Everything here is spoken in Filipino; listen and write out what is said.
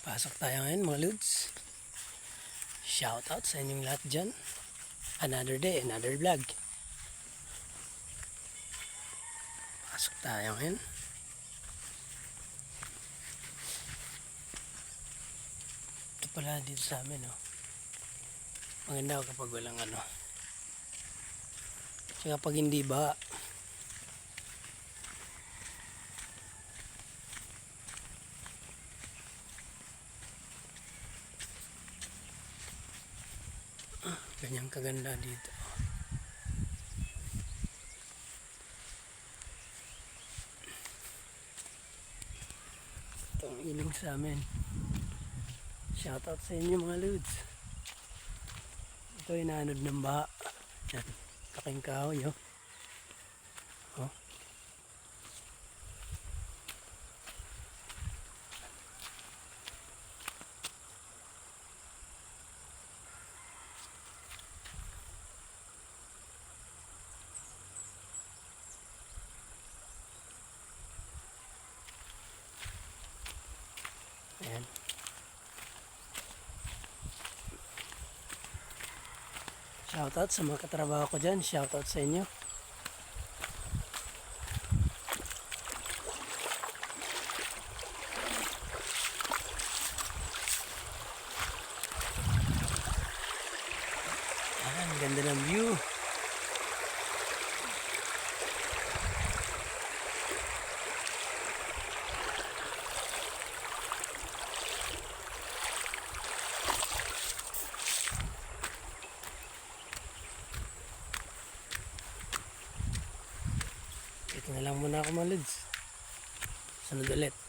Pasok tayo ngayon mga Lods. Shoutout sa inyong lahat dyan. Another day, another vlog. Pasok tayo ngayon. Ito pala dito sa amin, oh. Maganda kapag walang ano. Tsaka pag hindi ba, ganyang kaganda dito. Ito ang iling sa amin. Shoutout sa inyo mga Lods. Ito ay naanod ng baha. Yan, laking kahoy, oh. Oh. Ayan. Shoutout sa mga katrabaho ko dyan. Shoutout sa inyo. Ayan, ganda ng view. Ito na lang muna ako mga Lods. Sunod ulit.